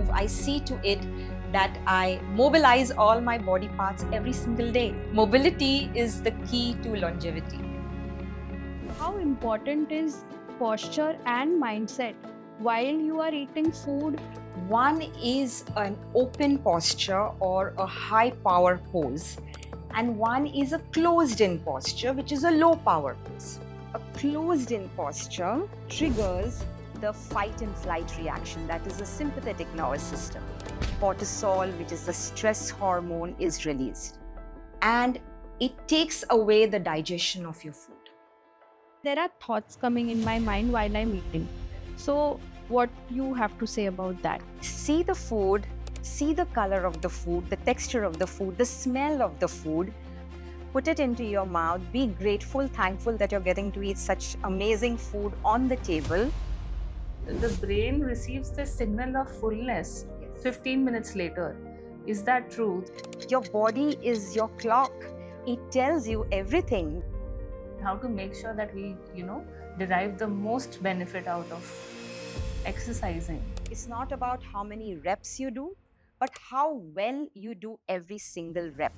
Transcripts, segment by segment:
move, I see to it that I mobilize all my body parts every single day. Mobility is the key to longevity. How important is posture and mindset while you are eating food? One is an open posture or a high power pose, and one is a closed in posture, which is a low power pose. A closed in posture triggers the fight and flight reaction, that is the sympathetic nervous system. Cortisol, which is the stress hormone, is released, and it takes away the digestion of your food. There are thoughts coming in my mind while I'm eating. So, what you have to say about that? See the food, see the color of the food, the texture of the food, the smell of the food. Put it into your mouth. Be grateful, thankful that you're getting to eat such amazing food on the table. The brain receives the signal of fullness 15 minutes later. Is that true? Your body is your clock. It tells you everything. How to make sure that we, derive the most benefit out of exercising. It's not about how many reps you do, but how well you do every single rep.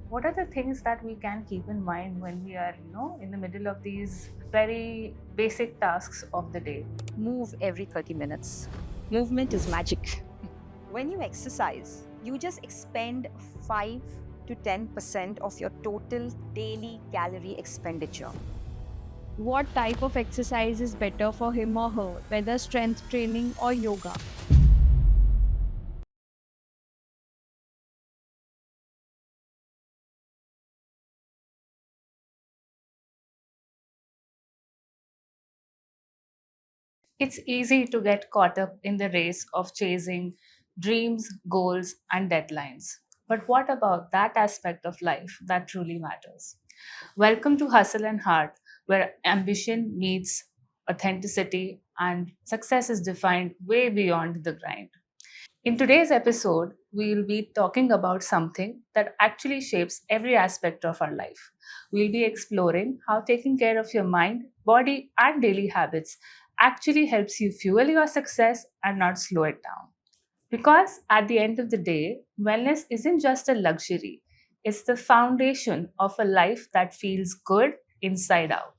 What are the things that we can keep in mind when we are, in the middle of these very basic tasks of the day? Move every 30 minutes. Movement is magic. When you exercise, you just expend 5 to 10% of your total daily calorie expenditure. What type of exercise is better for him or her, whether strength training or yoga? It's easy to get caught up in the race of chasing dreams, goals, and deadlines. But what about that aspect of life that truly matters? Welcome to Hustle and Heart, where ambition meets authenticity and success is defined way beyond the grind. In today's episode, we will be talking about something that actually shapes every aspect of our life. We'll be exploring how taking care of your mind, body, and daily habits actually helps you fuel your success and not slow it down. Because at the end of the day, wellness isn't just a luxury, it's the foundation of a life that feels good inside out.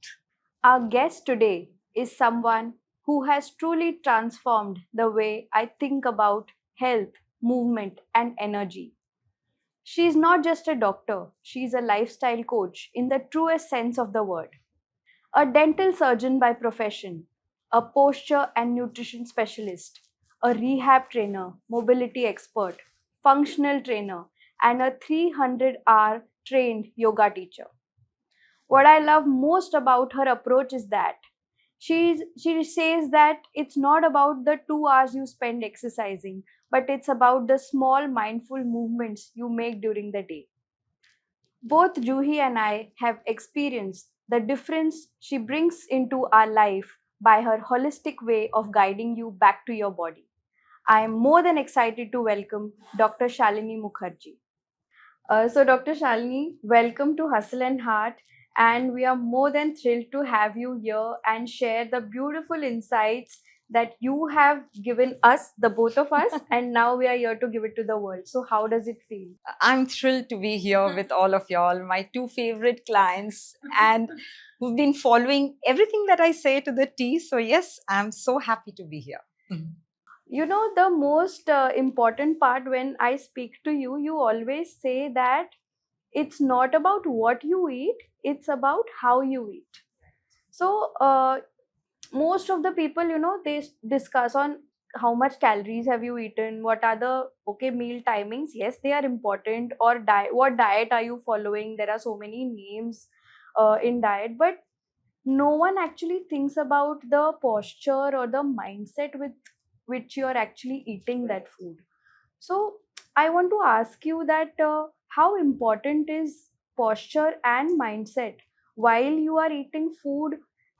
Our guest today is someone who has truly transformed the way I think about health, movement, and energy. She's not just a doctor, she's a lifestyle coach in the truest sense of the word. A dental surgeon by profession, a posture and nutrition specialist, a rehab trainer, mobility expert, functional trainer, and a 300-hour trained yoga teacher. What I love most about her approach is that she says that it's not about the 2 hours you spend exercising, but it's about the small mindful movements you make during the day. Both Juhi and I have experienced the difference she brings into our life by her holistic way of guiding you back to your body. I am more than excited to welcome Dr. Shalini Mukherji. Dr. Shalini, welcome to Hustle and Heart. And we are more than thrilled to have you here and share the beautiful insights that you have given us, the both of us, and now we are here to give it to the world. So, how does it feel? I'm thrilled to be here with all of y'all, my two favorite clients, and who've been following everything that I say to the T. So, yes, I'm so happy to be here. You know, the most important part when I speak to you, you always say that it's not about what you eat, it's about how you eat. So, most of the people, they discuss on how much calories have you eaten, what are the meal timings. Yes, they are important, or diet, what diet are you following. There are so many names in diet, but no one actually thinks about the posture or the mindset with which you are actually eating that food. So I want to ask you that how important is posture and mindset while you are eating food,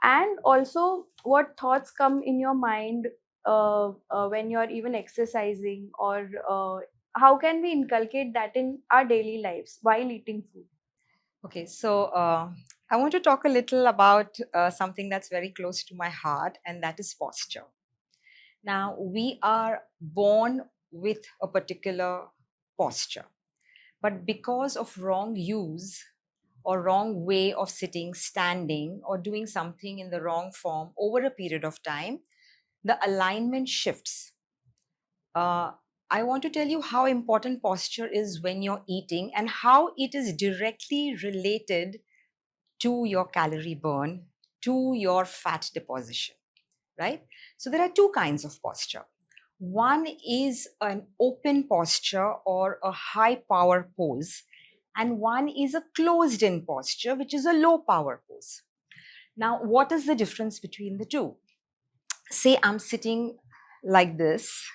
and also what thoughts come in your mind when you are even exercising, or how can we inculcate that in our daily lives while eating food? Okay, so I want to talk a little about something that's very close to my heart, and that is posture. Now, we are born with a particular posture, but because of wrong use or wrong way of sitting, standing, or doing something in the wrong form over a period of time, the alignment shifts. Uh, I want to tell you how important posture is when you're eating and how it is directly related to your calorie burn, to your fat deposition, right? So there are two kinds of posture. One is an open posture or a high power pose, and one is a closed in posture, which is a low power pose. Now, what is the difference between the two? Say I'm sitting like this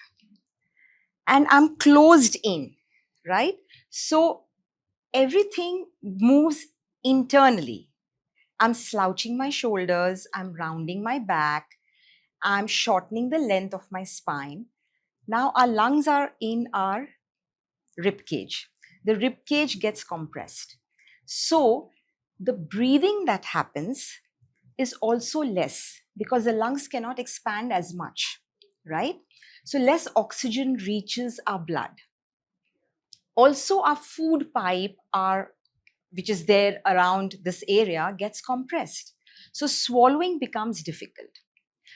and I'm closed in, right? So everything moves internally. I'm slouching my shoulders, I'm rounding my back, I'm shortening the length of my spine. Now our lungs are in our rib cage. The rib cage gets compressed. So the breathing that happens is also less because the lungs cannot expand as much, right? So less oxygen reaches our blood. Also, our food pipe, which is there around this area, gets compressed. So swallowing becomes difficult.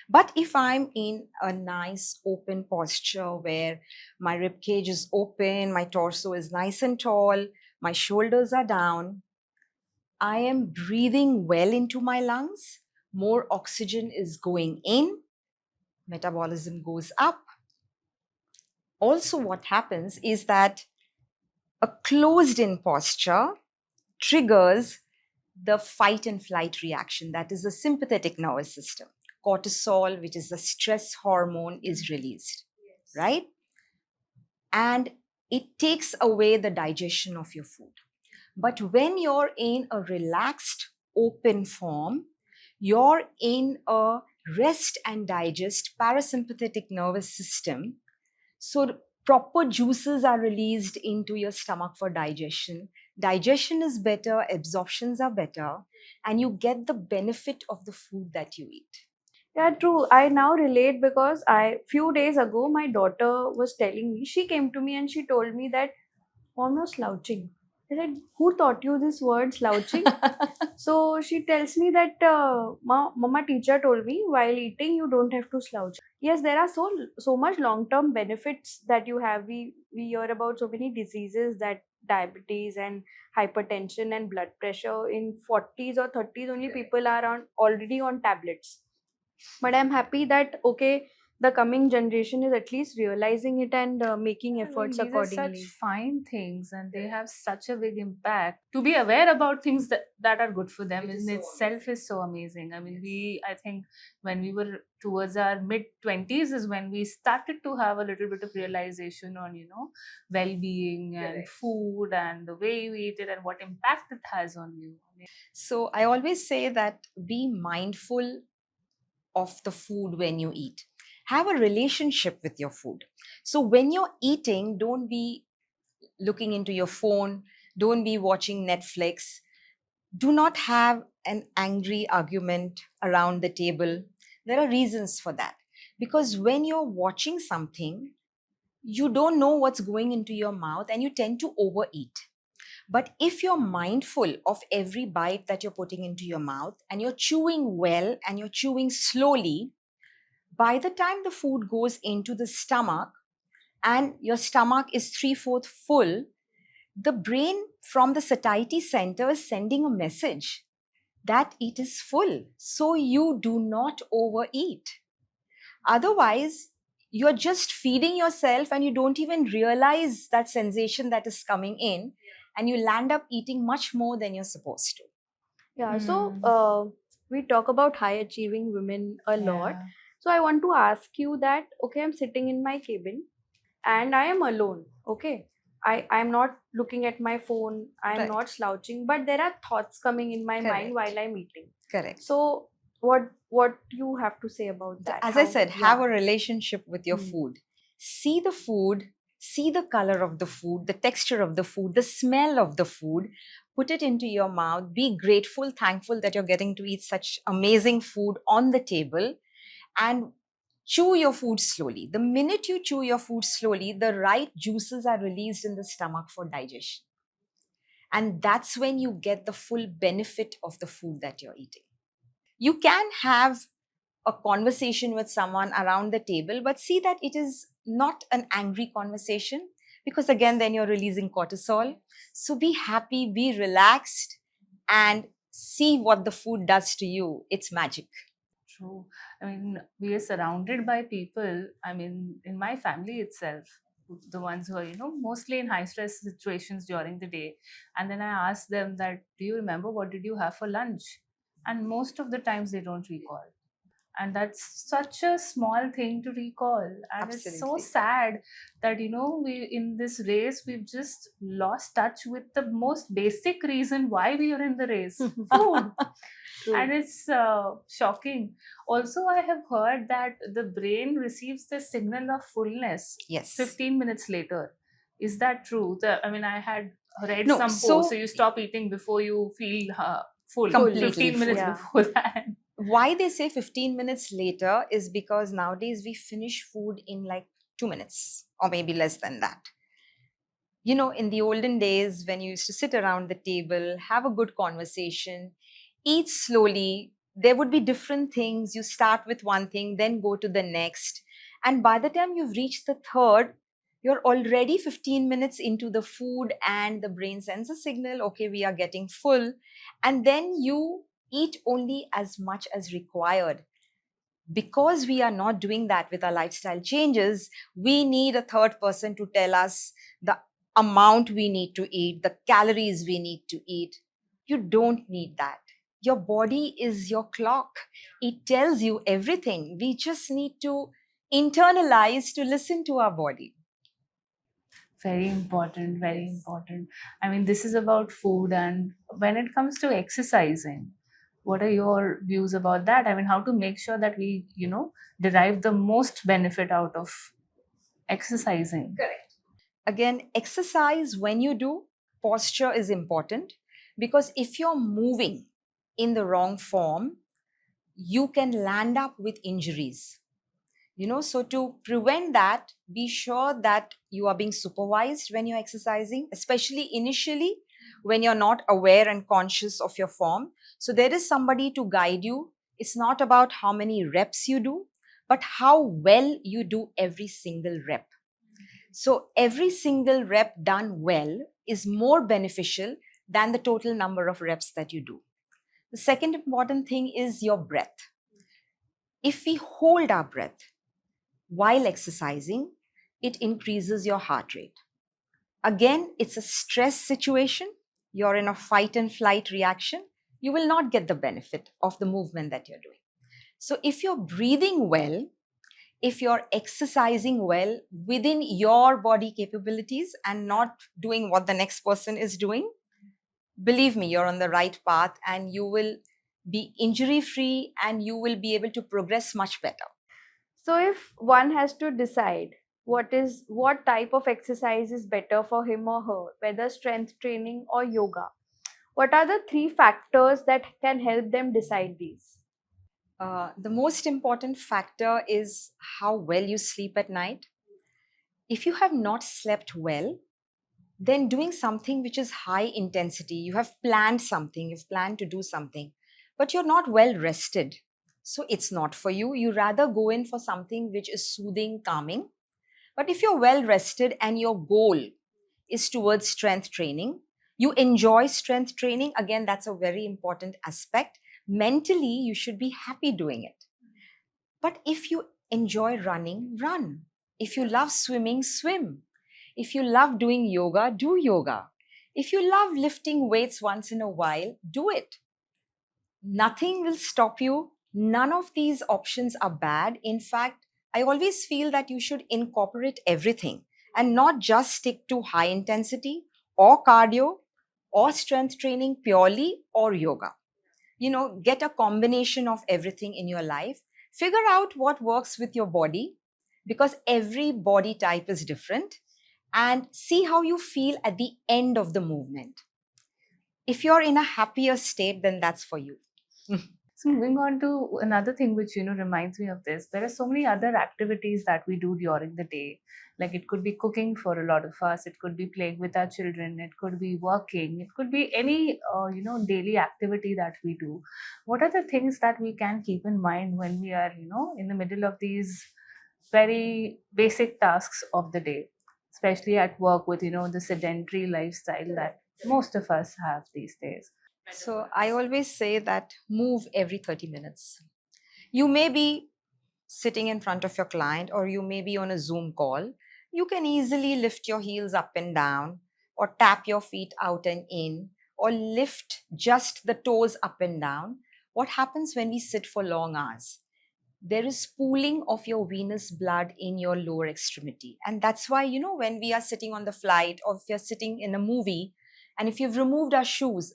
But if I'm in a nice open posture where my rib cage is open, my torso is nice and tall, my shoulders are down, I am breathing well into my lungs, more oxygen is going in, metabolism goes up. Also, what happens is that a closed in posture triggers the fight and flight reaction, that is the sympathetic nervous system. Cortisol, which is the stress hormone, is released, right? And it takes away the digestion of your food. But when you're in a relaxed, open form, you're in a rest and digest parasympathetic nervous system. So proper juices are released into your stomach for digestion. Digestion is better, absorptions are better, and you get the benefit of the food that you eat. Yeah, true. I now relate because few days ago my daughter was telling me, she came to me and she told me that mom, you're slouching. I said, who taught you this word slouching? So she tells me that mama teacher told me while eating you don't have to slouch. Yes, there are so much long term benefits that you have. We hear about so many diseases, that diabetes and hypertension and blood pressure in 40s or 30s only people are on already on tablets. But I'm happy that okay, the coming generation is at least realizing it and making I mean, efforts these are such accordingly. fine things and they have such a big impact. To be aware about things that are good for them in itself is so amazing. I mean, I think when we were towards our mid 20s is when we started to have a little bit of realization on, well being and food and the way you eat it and what impact it has on you. So I always say that be mindful of the food when you eat. Have a relationship with your food. So when you're eating, don't be looking into your phone, don't be watching Netflix. Do not have an angry argument around the table. There are reasons for that. Because when you're watching something, you don't know what's going into your mouth and you tend to overeat. But if you're mindful of every bite that you're putting into your mouth and you're chewing well and you're chewing slowly, by the time the food goes into the stomach and your stomach is three-fourths full, the brain from the satiety center is sending a message that it is full. So you do not overeat. Otherwise, you're just feeding yourself and you don't even realize that sensation that is coming in, and you land up eating much more than you're supposed to. Yeah, so Hmm. we talk about high achieving women a lot. Yeah. So I want to ask you that okay, I'm sitting in my cabin and I am alone. Okay, I'm not looking at my phone, I'm Right. not slouching, but there are thoughts coming in my mind Correct. while I'm eating. Correct. So what you have to say about that? As I How? said, have Yeah. a relationship with your Hmm. food. See the food, see the color of the food, the texture of the food, the smell of the food. Put it into your mouth. Be grateful, thankful that you're getting to eat such amazing food on the table. And Chew your food slowly. The minute you chew your food slowly, the right juices are released in the stomach for digestion. And that's when you get the full benefit of the food that you're eating. You can have a conversation with someone around the table, but see that it is not an angry conversation, because again, then you're releasing cortisol. So be happy, be relaxed, and see what the food does to you. It's magic. True. I mean, we are surrounded by people. I mean, in my family itself, the ones who are, mostly in high stress situations during the day. And then I ask them that, do you remember what did you have for lunch? And most of the times they don't recall. And that's such a small thing to recall. And it's so Absolutely. sad that, we in this race, we've just lost touch with the most basic reason why we are in the race, food. True. And it's shocking. Also, I have heard that the brain receives the signal of fullness Yes. 15 minutes later. Is that true? I mean, I had read No, some so- post, so you stop eating before you feel full. Completely 15 minutes full. Yeah. before that. Why they say 15 minutes later is because nowadays we finish food in like 2 minutes or maybe less than that. In the olden days, when you used to sit around the table, have a good conversation, eat slowly, there would be different things. You start with one thing, then go to the next. And by the time you've reached the third, you're already 15 minutes into the food, and the brain sends a signal, okay, we are getting full. And then you eat only as much as required. Because we are not doing that with our lifestyle changes, we need a third person to tell us the amount we need to eat, the calories we need to eat. You don't need that. Your body is your clock, it tells you everything. We just need to internalize to listen to our body. Very important, very Yes. important. I mean, this is about food. And when it comes to exercising, what are your views about that? I mean, how to make sure that we, derive the most benefit out of exercising? Correct. Again, exercise when you do, posture is important, because if you're moving in the wrong form, you can land up with injuries. So to prevent that, be sure that you are being supervised when you're exercising, especially initially when you're not aware and conscious of your form. So there is somebody to guide you. It's not about how many reps you do, but how well you do every single rep. So every single rep done well is more beneficial than the total number of reps that you do. The second important thing is your breath. If we hold our breath while exercising, it increases your heart rate. Again, it's a stress situation. You're in a fight and flight reaction. You will not get the benefit of the movement that you're doing. So if you're breathing well, if you're exercising well within your body capabilities and not doing what the next person is doing, believe me, you're on the right path, and you will be injury free, and you will be able to progress much better. So if one has to decide what type of exercise is better for him or her, whether strength training or yoga, what are the three factors that can help them decide these? The most important factor is how well you sleep at night. If you have not slept well, then doing something which is high intensity, you have planned something, you've planned to do something, but you're not well rested. So it's not for you. You rather go in for something which is soothing, calming. But if you're well rested and your goal is towards strength training, you enjoy strength training, again, that's a very important aspect. Mentally, you should be happy doing it. But if you enjoy running, run. If you love swimming, swim. If you love doing yoga, do yoga. If you love lifting weights once in a while, do it. Nothing will stop you. None of these options are bad. In fact, I always feel that you should incorporate everything and not just stick to high intensity or cardio or strength training purely or yoga. Get a combination of everything in your life. Figure out what works with your body, because every body type is different, and see how you feel at the end of the movement. If you're in a happier state, then that's for you. So moving on to another thing which reminds me of this, there are so many other activities that we do during the day. Like it could be cooking for a lot of us, it could be playing with our children, it could be working, it could be any daily activity that we do. What are the things that we can keep in mind when we are in the middle of these very basic tasks of the day, especially at work with the sedentary lifestyle that most of us have these days? So I always say that move every 30 minutes. You may be sitting in front of your client, or you may be on a Zoom call. You can easily lift your heels up and down, or tap your feet out and in, or lift just the toes up and down. What happens when we sit for long hours? There is pooling of your venous blood in your lower extremity. And that's why, when we are sitting on the flight, or if you're sitting in a movie, and if you've removed our shoes,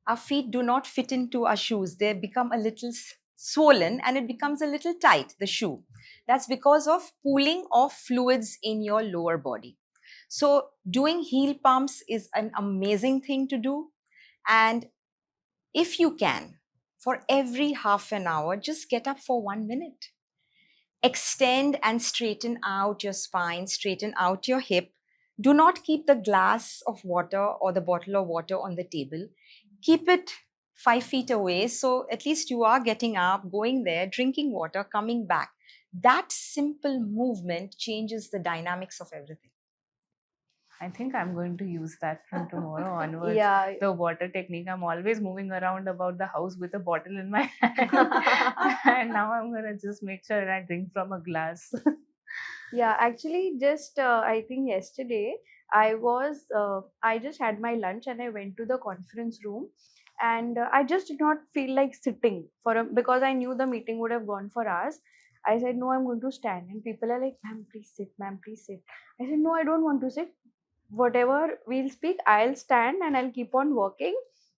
our feet do not fit into our shoes. They become a little swollen and it becomes a little tight, the shoe. That's because of pooling of fluids in your lower body. So, doing heel pumps is an amazing thing to do. And if you can, for every half an hour, just get up for 1 minute. Extend and straighten out your spine, straighten out your hip. Do not keep the glass of water or the bottle of water on the table. Keep it 5 feet away. So at least you are getting up, going there, drinking water, coming back. That simple movement changes the dynamics of everything. I think I'm going to use that from tomorrow onwards. Yeah. The water technique. I'm always moving around about the house with a bottle in my hand. And now I'm going to just make sure I drink from a glass. Yeah, actually, just I think yesterday I just had my lunch and I went to the conference room, and I just did not feel like sitting because I knew the meeting would have gone for hours. I said no, I'm going to stand, and people are like, "Ma'am, please sit, ma'am, please sit." I said no, I don't want to sit. Whatever we'll speak, I'll stand and I'll keep on working,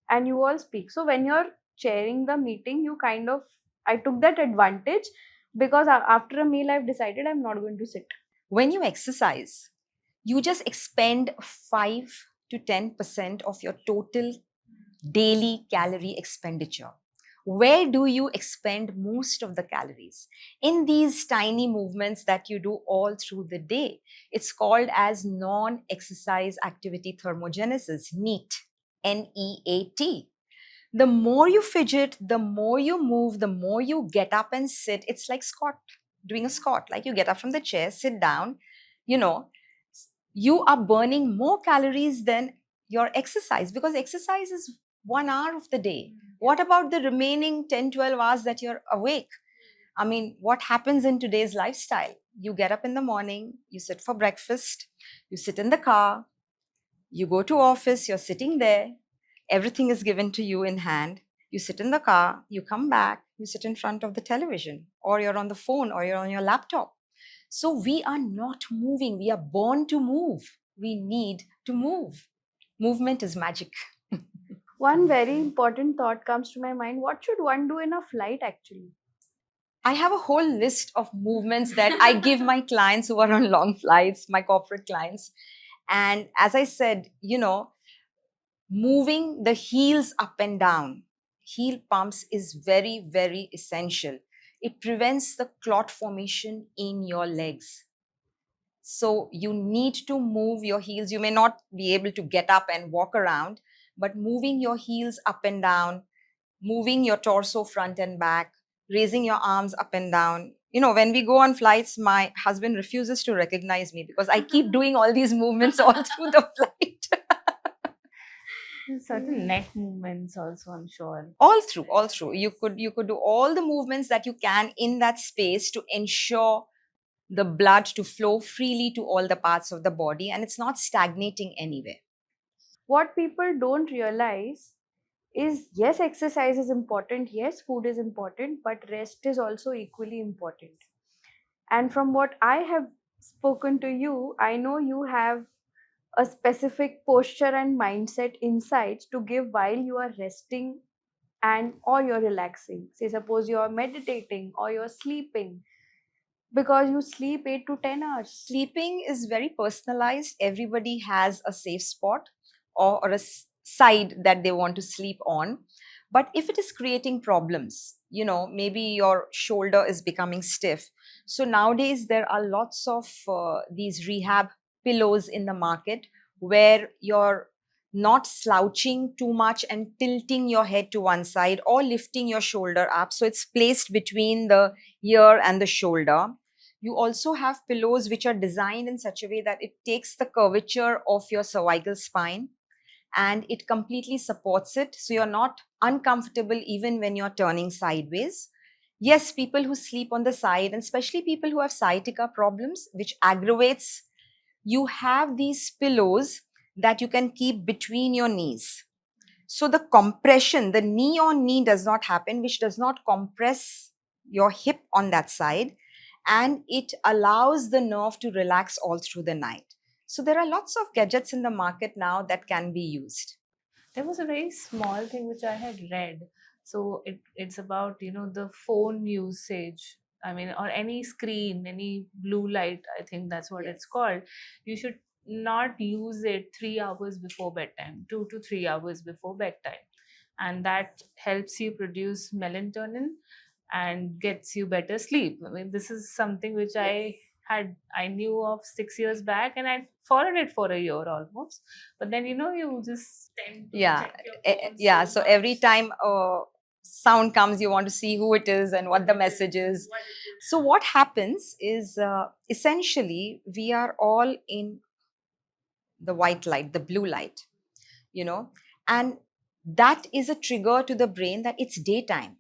and you all speak. So when you're chairing the meeting, you kind of I took that advantage because after a meal I've decided I'm not going to sit. When you exercise, you just expend 5 to 10% of your total daily calorie expenditure. Where do you expend most of the calories? In these tiny movements that you do all through the day. It's called as non-exercise activity thermogenesis, NEAT, NEAT. The more you fidget, the more you move, the more you get up and sit. It's like doing a squat. Like you get up from the chair, sit down, you know, you are burning more calories than your exercise, because exercise is 1 hour of the day. What about the remaining 10, 12 hours that you're awake? I mean, what happens in today's lifestyle? You get up in the morning, you sit for breakfast, you sit in the car, you go to office, you're sitting there, everything is given to you in hand. You sit in the car, you come back, you sit in front of the television, or you're on the phone, or you're on your laptop. So we are not moving. We are born to move. We need to move. Movement is magic. One very important thought comes to my mind. What should one do in a flight actually? I have a whole list of movements that I give my clients who are on long flights, my corporate clients. And as I said, moving the heels up and down, heel pumps is very, very essential. It prevents the clot formation in your legs. So you need to move your heels. You may not be able to get up and walk around, but moving your heels up and down, moving your torso front and back, raising your arms up and down. When we go on flights, my husband refuses to recognize me because I keep doing all these movements all through the flight. Certain neck movements also, I'm sure. All through. You could do all the movements that you can in that space to ensure the blood to flow freely to all the parts of the body, and it's not stagnating anywhere. What people don't realize is, yes, exercise is important, yes, food is important, but rest is also equally important. And from what I have spoken to you, I know you have a specific posture and mindset insights to give while you are resting and or you're relaxing. Say suppose you're meditating or you're sleeping, because you sleep 8 to 10 hours. Sleeping is very personalized. Everybody has a safe spot or a side that they want to sleep on. But if it is creating problems, maybe your shoulder is becoming stiff. So nowadays there are lots of these rehab pillows in the market where you're not slouching too much and tilting your head to one side or lifting your shoulder up. So it's placed between the ear and the shoulder. You also have pillows which are designed in such a way that it takes the curvature of your cervical spine and it completely supports it. So you're not uncomfortable even when you're turning sideways. Yes, people who sleep on the side, and especially people who have sciatica problems, which aggravates, you have these pillows that you can keep between your knees. So the compression, the knee on knee does not happen, which does not compress your hip on that side. And it allows the nerve to relax all through the night. So there are lots of gadgets in the market now that can be used. There was a very small thing which I had read. So it's about, the phone usage. I mean, or any screen, any blue light, I think that's what it's called. You should not use it 3 hours before bedtime, 2 to 3 hours before bedtime. And that helps you produce melatonin and gets you better sleep. I mean, this is something which I knew of 6 years back, and I followed it for a year almost. But then you just tend to Yeah. check your phone Yeah. so So every much. time a sound comes, you want to see who it is and what the message is. What it is. So what happens is essentially we are all in the white light, the blue light, you know, and that is a trigger to the brain that it's daytime.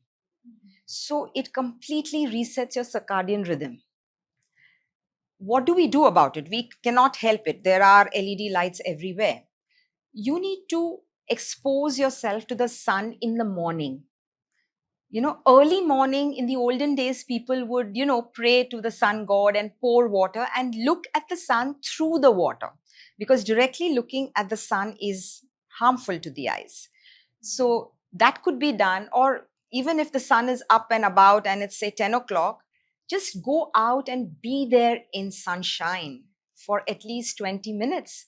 So it completely resets your circadian rhythm. What do we do about it? We cannot help it. There are LED lights everywhere. You need to expose yourself to the sun in the morning. Early morning in the olden days, people would, pray to the sun god and pour water and look at the sun through the water, because directly looking at the sun is harmful to the eyes. So that could be done. Or even if the sun is up and about and it's say 10 o'clock, just go out and be there in sunshine for at least 20 minutes.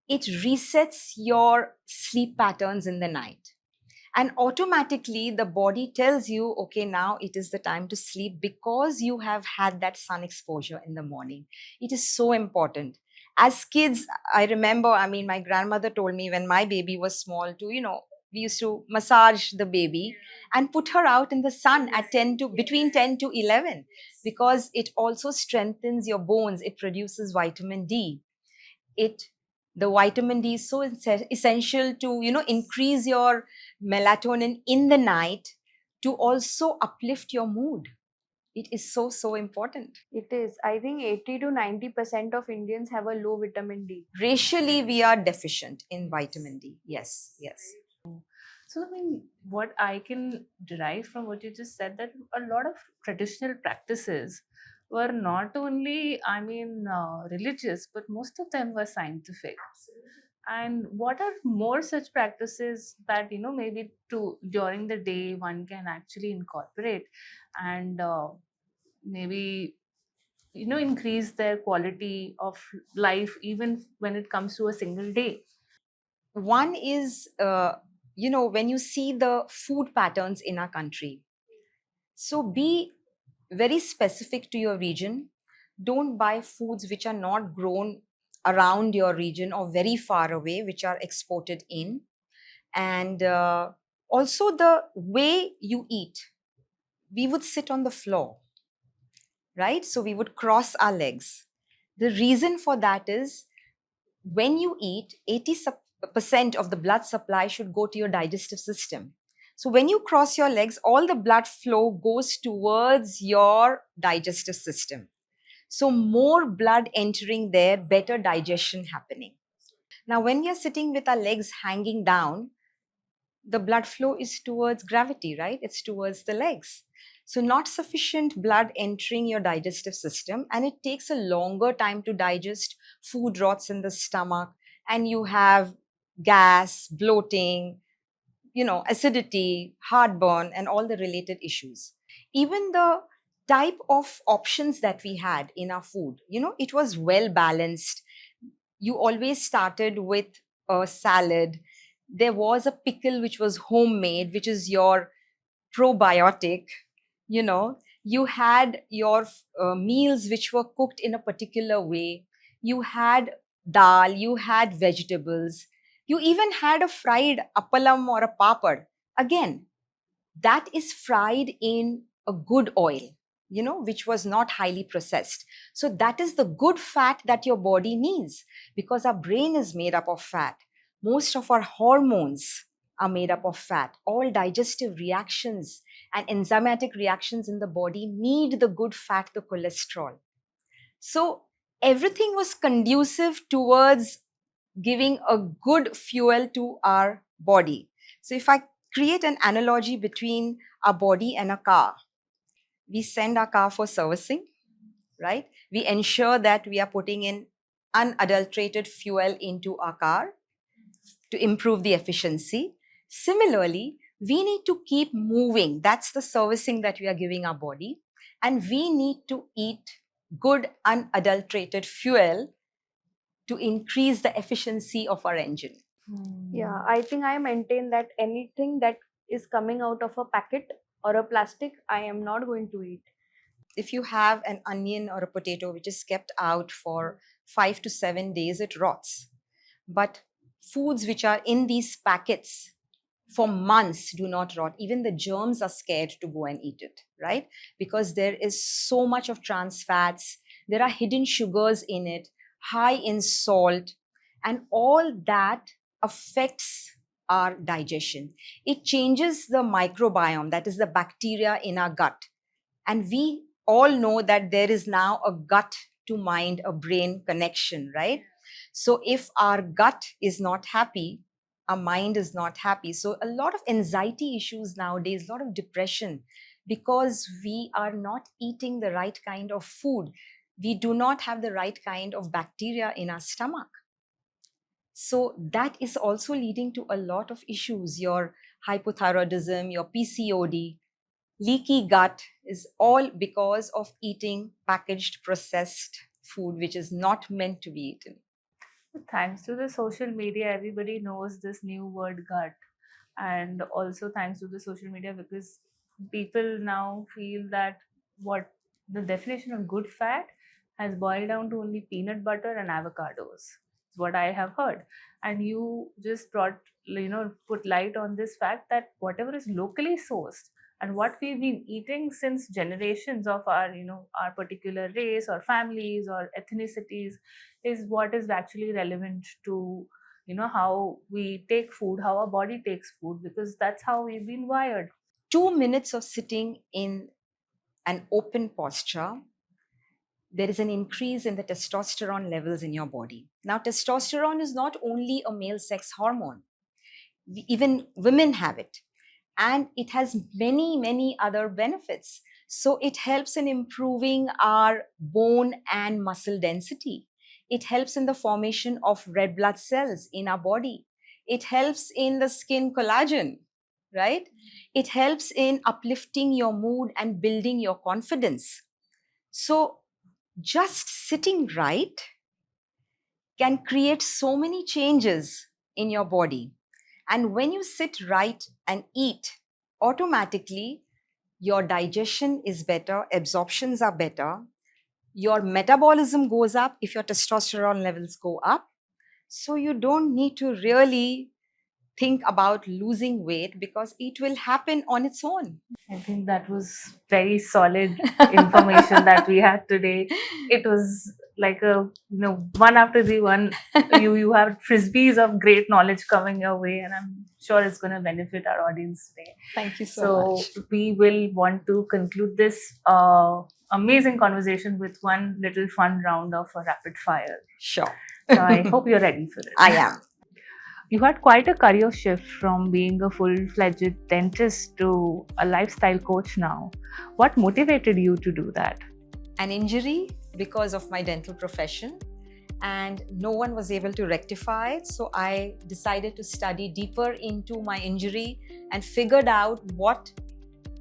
It resets your sleep patterns in the night. And automatically the body tells you, okay, now it is the time to sleep, because you have had that sun exposure in the morning. It is so important. As kids, I remember, I mean, my grandmother told me when my baby was small to, we used to massage the baby and put her out in the sun at 10 to between 10 to 11, because it also strengthens your bones. It produces vitamin D. it The vitamin D is so essential to increase your melatonin in the night, to also uplift your mood. It is so important. It is. I think 80 to 90% of Indians have a low vitamin D. Racially, we are deficient in vitamin D. Yes, yes. So, I mean, what I can derive from what you just said, that a lot of traditional practices were not only, I mean, religious, but most of them were scientific. And what are more such practices that, maybe to during the day one can actually incorporate and maybe, increase their quality of life even when it comes to a single day? One is, when you see the food patterns in our country, so be very specific to your region. Don't buy foods which are not grown around your region or very far away, which are exported in. And also the way you eat. We would sit on the floor, right? So we would cross our legs. The reason for that is, when you eat, 80% of the blood supply should go to your digestive system. So when you cross your legs, all the blood flow goes towards your digestive system. So more blood entering there, better digestion happening. Now, when we are sitting with our legs hanging down, the blood flow is towards gravity, right? It's towards the legs. So, not sufficient blood entering your digestive system, and it takes a longer time to digest. Food rots in the stomach, and you have gas, bloating, acidity, heartburn, and all the related issues. Even the type of options that we had in our food, it was well balanced. You always started with a salad, there was a pickle which was homemade, which is your probiotic. You had your meals which were cooked in a particular way. You had dal, you had vegetables, you even had a fried appalam or a papad. Again, that is fried in a good oil, which was not highly processed. So that is the good fat that your body needs, because our brain is made up of fat. Most of our hormones are made up of fat. All digestive reactions and enzymatic reactions in the body need the good fat, the cholesterol. So everything was conducive towards giving a good fuel to our body. So if I create an analogy between our body and a car, we send our car for servicing, right? We ensure that we are putting in unadulterated fuel into our car to improve the efficiency. Similarly, we need to keep moving. That's the servicing that we are giving our body. And we need to eat good unadulterated fuel to increase the efficiency of our engine. Yeah, I think I maintain that anything that is coming out of a packet or a plastic, I am not going to eat. If you have an onion or a potato which is kept out for 5 to 7 days, it rots. But foods which are in these packets for months do not rot. Even the germs are scared to go and eat it, right? Because there is so much of trans fats, there are hidden sugars in it, high in salt, and all that affects our digestion. It changes the microbiome, that is the bacteria in our gut. And we all know that there is now a gut to mind, a brain connection, right? So if our gut is not happy, our mind is not happy. So a lot of anxiety issues nowadays, a lot of depression, because we are not eating the right kind of food. We do not have the right kind of bacteria in our stomach. So that is also leading to a lot of issues. Your hypothyroidism, your PCOD, leaky gut is all because of eating packaged processed food which is not meant to be eaten. Thanks to the social media, everybody knows this new word gut. And also thanks to the social media, because people now feel that what the definition of good fat has boiled down to only peanut butter and avocados, is what I have heard. And you just brought, put light on this fact that whatever is locally sourced and what we've been eating since generations of our particular race or families or ethnicities is what is actually relevant to how we take food, how our body takes food, because that's how we've been wired. 2 minutes of sitting in an open posture, there is an increase in the testosterone levels in your body. Now, testosterone is not only a male sex hormone, even women have it, and it has many, many other benefits. So it helps in improving our bone and muscle density. It helps in the formation of red blood cells in our body. It helps in the skin collagen, right? It helps in uplifting your mood and building your confidence. So just sitting right can create so many changes in your body. And when you sit right and eat, automatically your digestion is better, absorptions are better, your metabolism goes up if your testosterone levels go up. So you don't need to really think about losing weight because it will happen on its own. I think that was very solid information that we had today. It was like a one after the one. You have frisbees of great knowledge coming your way, and I'm sure it's going to benefit our audience today. Thank you So much. we will want to conclude this amazing conversation with one little fun round of a rapid fire. Sure. So I hope you're ready for it. I am. You had quite a career shift from being a full-fledged dentist to a lifestyle coach now. What motivated you to do that? An injury because of my dental profession, and no one was able to rectify it. So I decided to study deeper into my injury and figured out what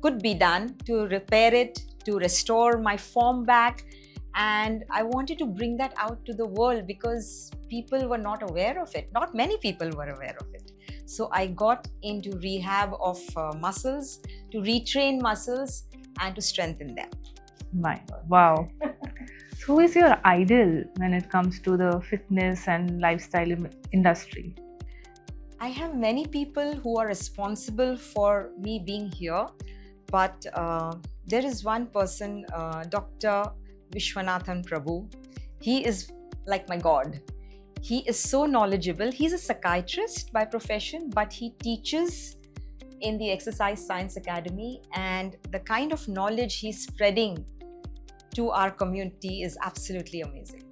could be done to repair it, to restore my form back. And I wanted to bring that out to the world because people were not aware of it. Not many people were aware of it. So I got into rehab of muscles, to retrain muscles and to strengthen them. My God. Wow. So who is your idol when it comes to the fitness and lifestyle industry? I have many people who are responsible for me being here, but there is one person, Dr. Vishwanathan Prabhu. He is like my God. He is so knowledgeable. He's a psychiatrist by profession, but he teaches in the Exercise Science Academy, and the kind of knowledge he's spreading to our community is absolutely amazing.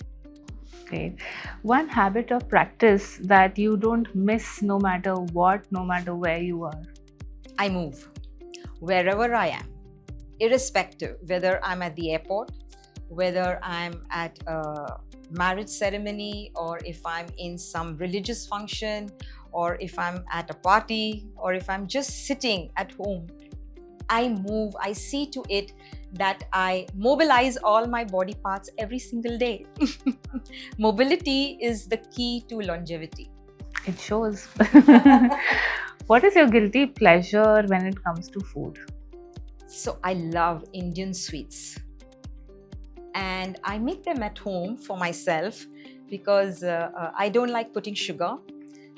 Great. One habit or practice that you don't miss no matter what, no matter where you are. I move wherever I am, irrespective whether I'm at the airport, whether I'm at a marriage ceremony, or if I'm in some religious function, or if I'm at a party, or if I'm just sitting at home. I move, I see to it that I mobilize all my body parts every single day. Mobility is the key to longevity. It shows. What is your guilty pleasure when it comes to food? So I love Indian sweets, and I make them at home for myself because I don't like putting sugar.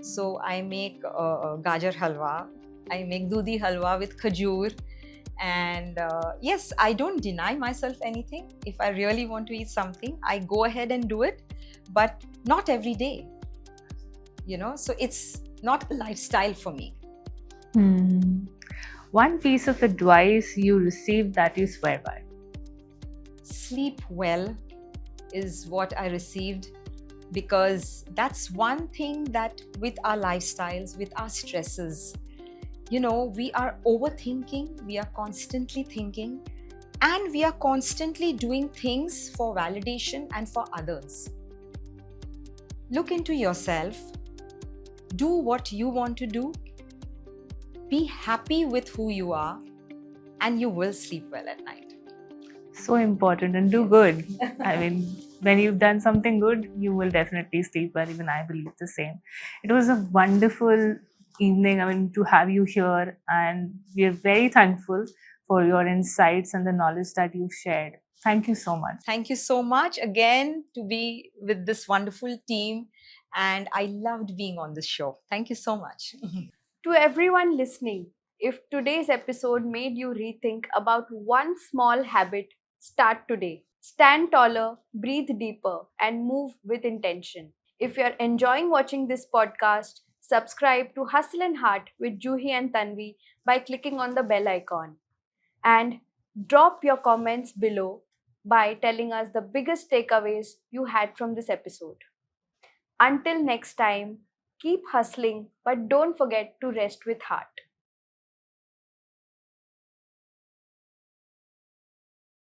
So I make gajar halwa, I make dudi halwa with khajur. And yes, I don't deny myself anything. If I really want to eat something, I go ahead and do it, but not every day. So it's not a lifestyle for me. One piece of advice you received that you swear by. Sleep well is what I received, because that's one thing that with our lifestyles, with our stresses, we are overthinking, we are constantly thinking, and we are constantly doing things for validation and for others. Look into yourself, do what you want to do, be happy with who you are, and you will sleep well at night. So important, and do good. I mean, when you've done something good, you will definitely sleep well. Even I believe the same. It was a wonderful evening, to have you here, and we are very thankful for your insights and the knowledge that you've shared. Thank you so much. Thank you so much again to be with this wonderful team, and I loved being on this show. Thank you so much. To everyone listening, if today's episode made you rethink about one small habit, start today. Stand taller, breathe deeper, and move with intention. If you're enjoying watching this podcast, subscribe to Hustle and Heart with Juhi and Tanvi by clicking on the bell icon. And drop your comments below by telling us the biggest takeaways you had from this episode. Until next time, keep hustling, but don't forget to rest with heart.